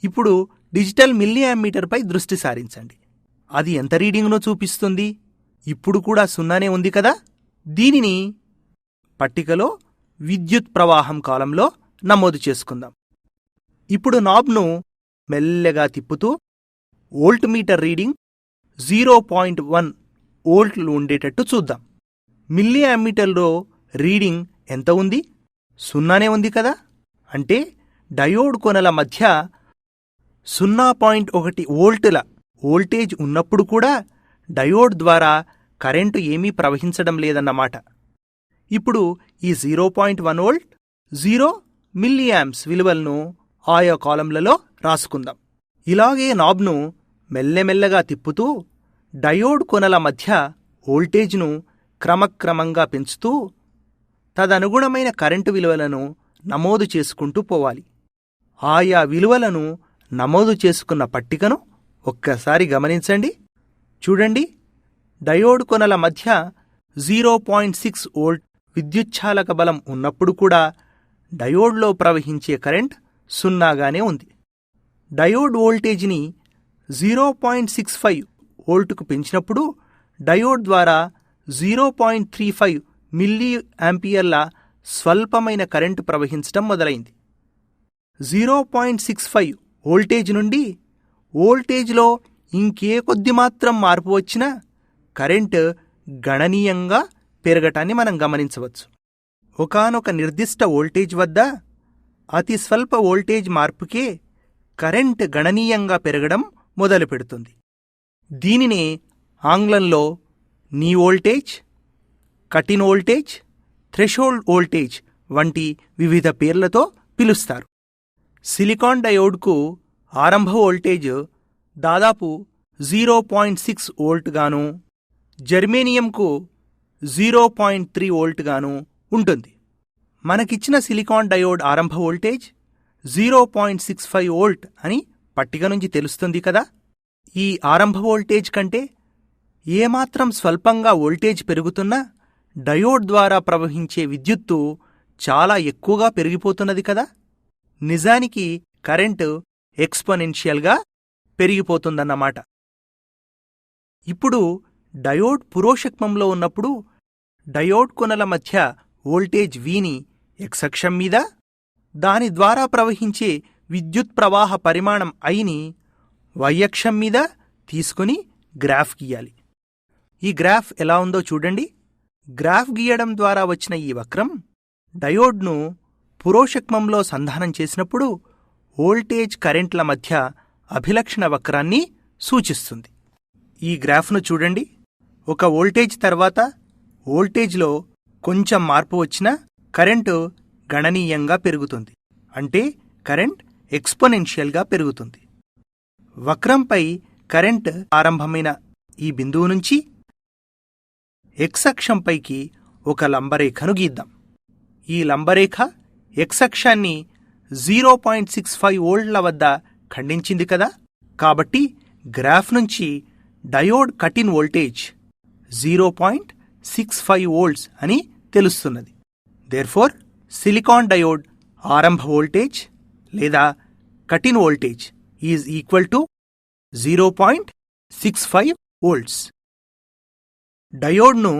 ఇప్పుడు digital milli యాంమీటర్పై దృష్టి సారించండి. అది ఎంత రీడింగ్నో చూపిస్తుంది. ఇప్పుడు కూడా సున్నానే ఉంది కదా. దీనిని పట్టికలో విద్యుత్ ప్రవాహం కాలంలో నమోదు చేసుకుందాం. ఇప్పుడు నాబ్ను మెల్లగా తిప్పుతూ వోల్ట్ మీటర్ రీడింగ్ 0.1 వోల్ట్లు ఉండేటట్టు చూద్దాం. మిల్లీ యాంమీటర్లో రీడింగ్ ఎంత ఉంది? సున్నానే ఉంది కదా. అంటే డయోడ్ కొనల మధ్య 0.1 వోల్టుల వోల్టేజ్ ఉన్నప్పుడు కూడా డయోడ్ ద్వారా కరెంటు ఏమీ ప్రవహించడం లేదన్నమాట. ఇప్పుడు ఈ 0.1 వోల్ట్ 0 మిల్లీయాంప్స్ విలువలను ఆయా కాలంలలో రాసుకుందాం. ఇలాగే నాబ్ను మెల్లమెల్లగా తిప్పుతూ డయోడ్ కొనల మధ్య వోల్టేజ్ను క్రమక్రమంగా పెంచుతూ తదనుగుణమైన కరెంటు విలువలను నమోదు చేసుకుంటూ పోవాలి. ఆయా విలువలను నమోదు చేసుకున్న పట్టికను ఒక్కసారి గమనించండి. చూడండి, డయోడ్ కొనల మధ్య 0.6 వోల్ట్ విద్యుచ్ఛాలక బలం ఉన్నప్పుడు కూడా డయోడ్లో ప్రవహించే కరెంట్ సున్నాగానే ఉంది. డయోడ్ వోల్టేజ్ని 0.65 వోల్టుకు పెంచినప్పుడు డయోడ్ ద్వారా 0.35 మిల్లీ యాంపియర్ల స్వల్పమైన కరెంటు ప్రవహించటం మొదలైంది. 0.65 వోల్టేజ్ నుండి వోల్టేజ్లో ఇంకే కొద్ది మాత్రం మార్పు వచ్చినా కరెంటు గణనీయంగా పెరగటాన్ని మనం గమనించవచ్చు. ఒకానొక నిర్దిష్ట వోల్టేజ్ వద్ద అతి స్వల్ప వోల్టేజ్ మార్పుకే కరెంట్ గణనీయంగా పెరగడం మొదలుపెడుతుంది. దీనినే ఆంగ్లంలో నీ voltage, cut-in voltage, threshold voltage వంటి వివిధ పేర్లతో పిలుస్తారు. సిలికాన్ డయోడ్కు ఆరంభ వోల్టేజ్ దాదాపు 0.6 వోల్ట్గాను, జర్మేనియంకు 0.3 వోల్ట్గాను ఉంటుంది. మనకిచ్చిన సిలికాన్ డయోడ్ ఆరంభ వోల్టేజ్ 0.65 వోల్ట్ అని పట్టిక నుంచి తెలుస్తుంది కదా. ఈ ఆరంభ వోల్టేజ్ కంటే ఏమాత్రం స్వల్పంగా వోల్టేజ్ పెరుగుతున్నా డయోడ్ ద్వారా ప్రవహించే విద్యుత్తు చాలా ఎక్కువగా పెరిగిపోతున్నది కదా. నిజానికి కరెంటు ఎక్స్పోనెన్షియల్గా పెరిగిపోతుందన్నమాట. ఇప్పుడు డయోడ్ పురోషక్మంలో ఉన్నప్పుడు డయోడ్ కొనల మధ్య వోల్టేజ్ వీని ఎక్స్ అక్షం మీద, దాని ద్వారా ప్రవహించే విద్యుత్ ప్రవాహ పరిమాణం ఐని వై అక్షం మీద తీసుకుని గ్రాఫ్ గీయాలి. ఈ గ్రాఫ్ ఎలా ఉందో చూడండి. గ్రాఫ్ గీయడం ద్వారా వచ్చిన ఈ వక్రం డయోడ్ను పురోషక్మంలో సంధానం చేసినప్పుడు వోల్టేజ్ కరెంట్ల మధ్య అభిలక్షణ వక్రాన్ని సూచిస్తుంది. ఈ గ్రాఫ్ను చూడండి. ఒక వోల్టేజ్ తర్వాత వోల్టేజ్లో కొంచెం మార్పు వచ్చినా కరెంటు గణనీయంగా పెరుగుతుంది. అంటే కరెంట్ ఎక్స్పోనెన్షియల్గా పెరుగుతుంది. వక్రంపై కరెంట్ ఆరంభమైన ఈ బిందువు నుంచి ఎక్స్ అక్షంపైకి ఒక లంబరేఖను గీద్దాం. ఈ లంబరేఖ ఎక్స్ అక్షాన్ని 0.65 వోల్ట్ల వద్ద ఖండించింది కదా. కాబట్టి గ్రాఫ్ నుంచి డయోడ్ కట్-ఇన్ వోల్టేజ్ 0.65 వోల్ట్స్ అని తెలుస్తున్నది. దేర్ఫోర్ సిలికాన్ డయోడ్ ఆరంభ వోల్టేజ్ లేదా cut-in voltage is equal to 0.65 volts. డయోడ్ను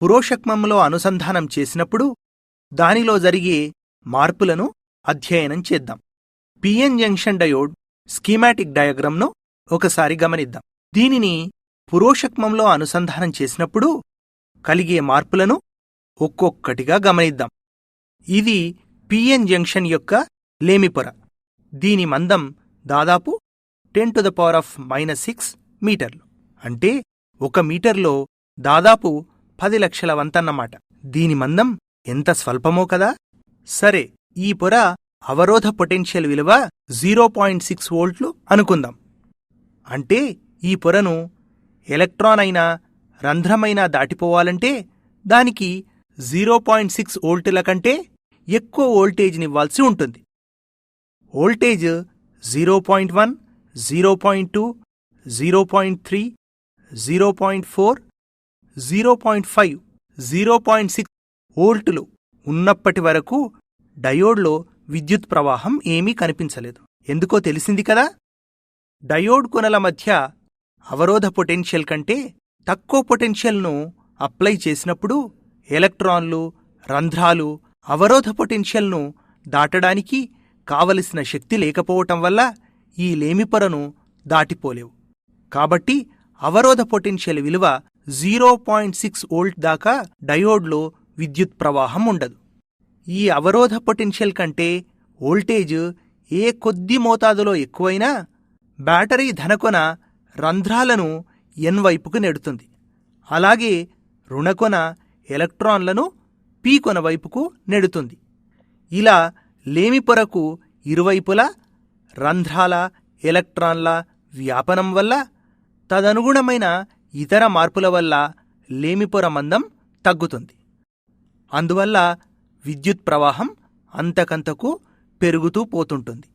పురోషక్మంలో అనుసంధానం చేసినప్పుడు దానిలో జరిగే మార్పులను అధ్యయనం చేద్దాం. పిఎన్ జంక్షన్ డయోడ్ స్కీమాటిక్ డయాగ్రామ్ను ఒకసారి గమనిద్దాం. దీనిని పురోషక్మంలో అనుసంధానం చేసినప్పుడు కలిగే మార్పులను ఒక్కొక్కటిగా గమనిద్దాం. ఇది పిఎన్ జంక్షన్ యొక్క లేమిపొర. దీని మందం దాదాపు 10⁻⁻6 మీటర్లు. అంటే 1 మీటర్లో దాదాపు 10 లక్షల వంతన్నమాట. దీని మందం ఎంత స్వల్పమో కదా. సరే, ఈ పొర అవరోధ పొటెన్షియల్ విలువ 0.6 వోల్ట్లు అనుకుందాం. అంటే ఈ పొరను ఎలక్ట్రాన్ అయినా రంధ్రమైనా దాటిపోవాలంటే దానికి 0.6 వోల్టుల కంటే ఎక్కువ వోల్టేజ్నివ్వాల్సి ఉంటుంది. వోల్టేజ్ 0.1, 0.2, 0.3, 0.4, 0.5, 0.6 వోల్టులు ఉన్నప్పటి వరకు డయోడ్లో విద్యుత్ ప్రవాహం ఏమీ కనిపించలేదు. ఎందుకో తెలిసింది కదా. డయోడ్ కొనల మధ్య అవరోధ పొటెన్షియల్ కంటే తక్కువ పొటెన్షియల్ను అప్లై చేసినప్పుడు ఎలక్ట్రాన్లు, రంధ్రాలు అవరోధ పొటెన్షియల్ను దాటడానికి కావలసిన శక్తి లేకపోవటం వల్ల ఈ లేమిపొరను దాటిపోలేవు. కాబట్టి అవరోధ పొటెన్షియల్ విలువ 0.6 వోల్ట్ దాకా డయోడ్లో విద్యుత్ ప్రవాహం ఉండదు. ఈ అవరోధ పొటెన్షియల్ కంటే వోల్టేజ్ ఏ కొద్ది మోతాదులో ఎక్కువైనా బ్యాటరీ ధనకొన రంధ్రాలను ఎన్ వైపుకు నెడుతుంది. అలాగే రుణకొన ఎలక్ట్రాన్లను పీ కొన వైపుకు నెడుతుంది. ఇలా లేమిపొరకు ఇరువైపులా రంధ్రాల, ఎలక్ట్రాన్ల వ్యాపనం వల్ల, తదనుగుణమైన ఇతర మార్పుల వల్ల లేమిపొర మందం తగ్గుతుంది. అందువల్ల విద్యుత్ ప్రవాహం అంతకంతకు పెరుగుతూ పోతుంటుంది.